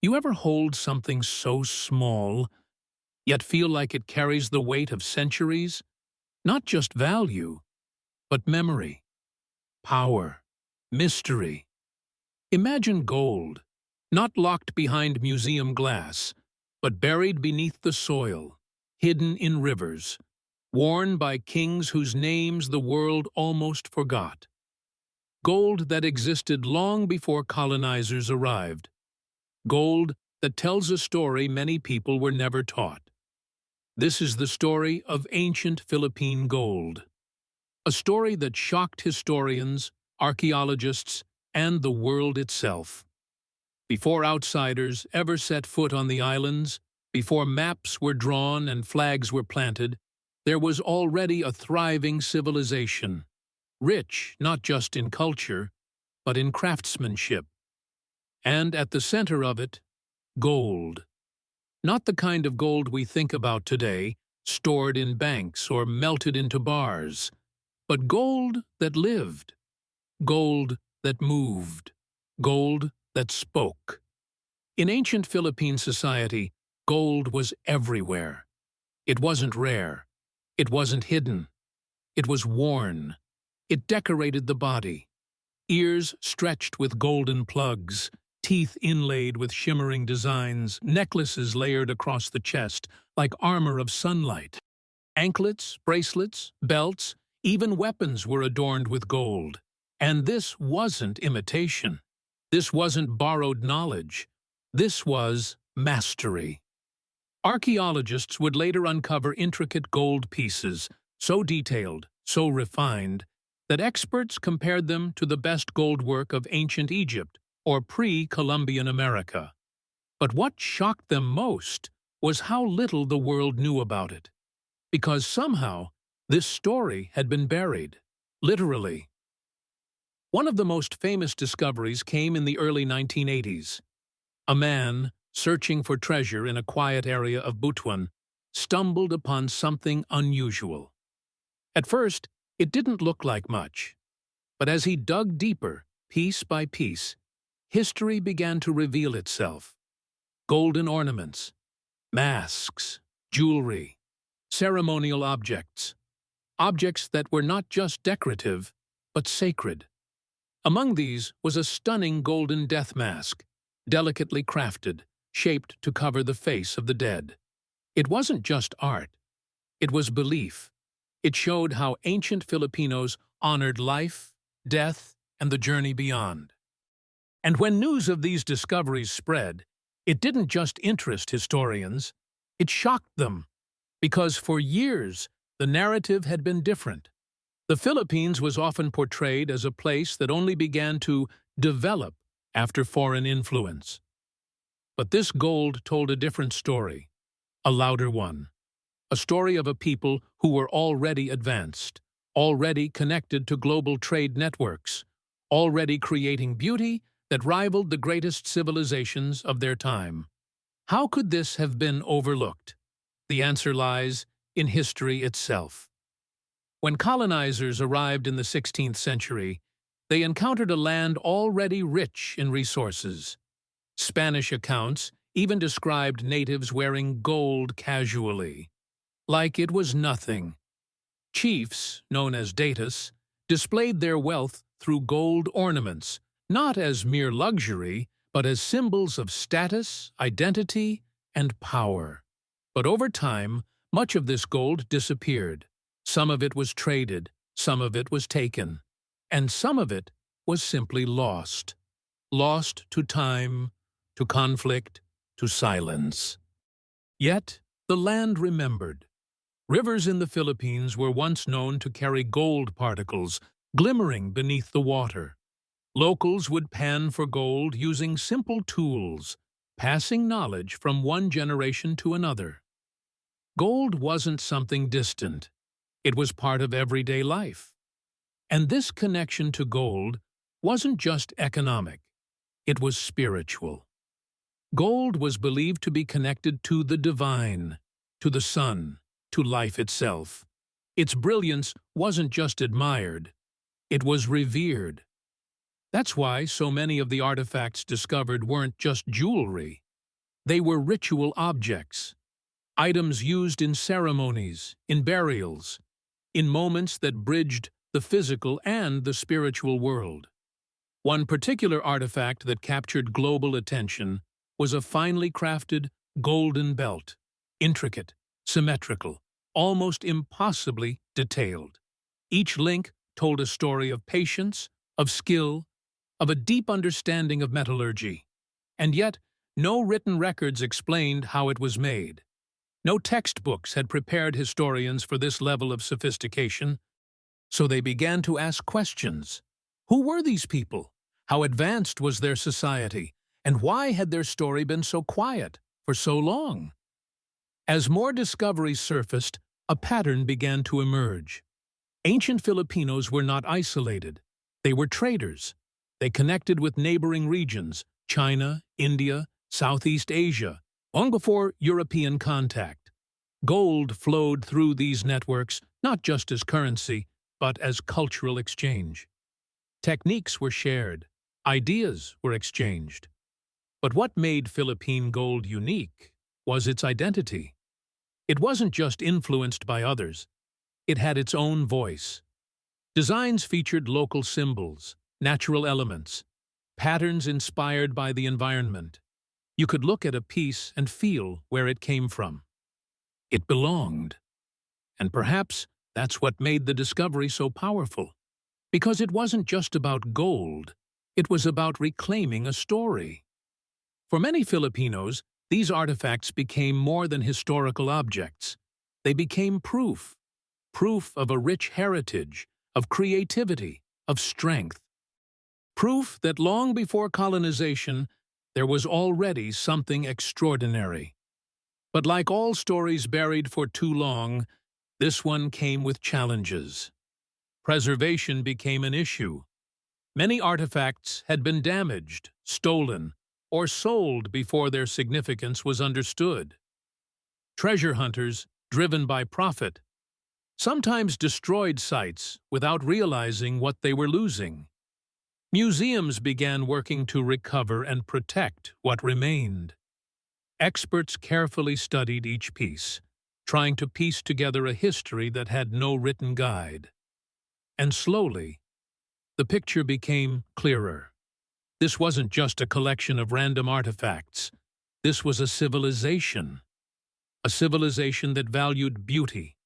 You ever hold something so small, yet feel like it carries the weight of centuries? Not just value, but memory, power, mystery. Imagine gold, not locked behind museum glass, but buried beneath the soil, hidden in rivers, worn by kings whose names the world almost forgot. Gold that existed long before colonizers arrived. Gold that tells a story many people were never taught. This is the story of ancient Philippine gold. A story that shocked historians, archaeologists, and the world itself. Before outsiders ever set foot on the islands, before maps were drawn and flags were planted, there was already a thriving civilization, rich not just in culture, but in craftsmanship. And at the center of it, gold. Not the kind of gold we think about today, stored in banks or melted into bars, but gold that lived, gold that moved, gold that spoke. In ancient Philippine society, gold was everywhere. It wasn't rare. It wasn't hidden. It was worn. It decorated the body. Ears stretched with golden plugs, teeth inlaid with shimmering designs, necklaces layered across the chest like armor of sunlight. Anklets, bracelets, belts, even weapons were adorned with gold. And this wasn't imitation. This wasn't borrowed knowledge. This was mastery. Archaeologists would later uncover intricate gold pieces, so detailed, so refined, that experts compared them to the best gold work of ancient Egypt or pre-Columbian America. But what shocked them most was how little the world knew about it. Because somehow, this story had been buried, literally. One of the most famous discoveries came in the early 1980s. A man, searching for treasure in a quiet area of Butuan, stumbled upon something unusual. At first, it didn't look like much. But as he dug deeper, piece by piece, history began to reveal itself. Golden ornaments, masks, jewelry, ceremonial objects. Objects that were not just decorative, but sacred. Among these was a stunning golden death mask, delicately crafted, shaped to cover the face of the dead. It wasn't just art. It was belief. It showed how ancient Filipinos honored life, death, and the journey beyond. And when news of these discoveries spread, it didn't just interest historians, it shocked them, because for years the narrative had been different. The Philippines was often portrayed as a place that only began to develop after foreign influence. But this gold told a different story, a louder one. A story of a people who were already advanced, already connected to global trade networks, already creating beauty that rivaled the greatest civilizations of their time. How could this have been overlooked? The answer lies in history itself. When colonizers arrived in the 16th century, they encountered a land already rich in resources. Spanish accounts even described natives wearing gold casually, like it was nothing. Chiefs, known as datus, displayed their wealth through gold ornaments, not as mere luxury, but as symbols of status, identity, and power. But over time, much of this gold disappeared. Some of it was traded, some of it was taken, and some of it was simply lost. Lost to time, to conflict, to silence. Yet, the land remembered. Rivers in the Philippines were once known to carry gold particles glimmering beneath the water. Locals would pan for gold using simple tools, passing knowledge from one generation to another. Gold wasn't something distant. It was part of everyday life. And this connection to gold wasn't just economic. It was spiritual. Gold was believed to be connected to the divine, to the sun, to life itself. Its brilliance wasn't just admired, it was revered. That's why so many of the artifacts discovered weren't just jewelry. They were ritual objects, items used in ceremonies, in burials, in moments that bridged the physical and the spiritual world. One particular artifact that captured global attention was a finely crafted golden belt, intricate, symmetrical, almost impossibly detailed. Each link told a story of patience, of skill, of a deep understanding of metallurgy. And yet, no written records explained how it was made. No textbooks had prepared historians for this level of sophistication, so they began to ask questions. Who were these people? How advanced was their society? And why had their story been so quiet for so long? As more discoveries surfaced, a pattern began to emerge. Ancient Filipinos were not isolated. They were traders. They connected with neighboring regions, China, India, Southeast Asia, long before European contact. Gold flowed through these networks not just as currency, but as cultural exchange. Techniques were shared. Ideas were exchanged. But what made Philippine gold unique was its identity. It wasn't just influenced by others. It had its own voice. Designs featured local symbols, natural elements, patterns inspired by the environment. You could look at a piece and feel where it came from. It belonged. And perhaps that's what made the discovery so powerful. Because it wasn't just about gold, it was about reclaiming a story. For many Filipinos, these artifacts became more than historical objects. They became proof of a rich heritage, of creativity, of strength. Proof that long before colonization, there was already something extraordinary. But like all stories buried for too long, this one came with challenges. Preservation became an issue. Many artifacts had been damaged, stolen, or sold before their significance was understood. Treasure hunters, driven by profit, sometimes destroyed sites without realizing what they were losing. Museums began working to recover and protect what remained. Experts carefully studied each piece, trying to piece together a history that had no written guide. And slowly, the picture became clearer. This wasn't just a collection of random artifacts. This was a civilization that valued beauty,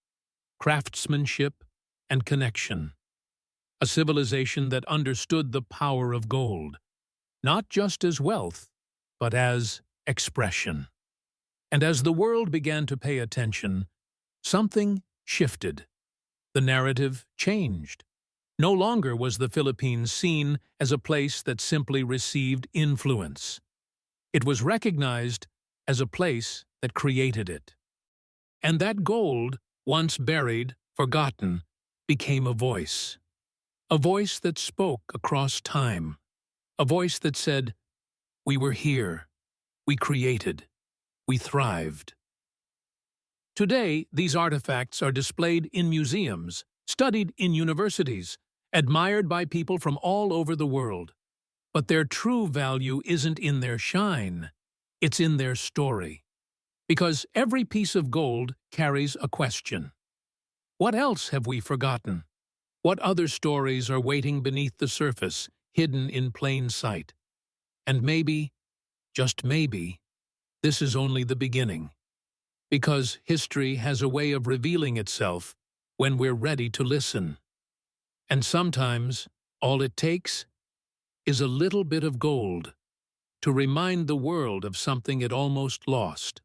craftsmanship, and connection. A civilization that understood the power of gold, not just as wealth, but as expression. And as the world began to pay attention, something shifted. The narrative changed. No longer was the Philippines seen as a place that simply received influence. It was recognized as a place that created it. And that gold, once buried, forgotten, became a voice that spoke across time, a voice that said, "We were here, we created, we thrived." Today, these artifacts are displayed in museums, studied in universities, admired by people from all over the world. But their true value isn't in their shine, it's in their story. Because every piece of gold carries a question. What else have we forgotten? What other stories are waiting beneath the surface, hidden in plain sight? And maybe, just maybe, this is only the beginning. Because history has a way of revealing itself when we're ready to listen. And sometimes, all it takes is a little bit of gold to remind the world of something it almost lost.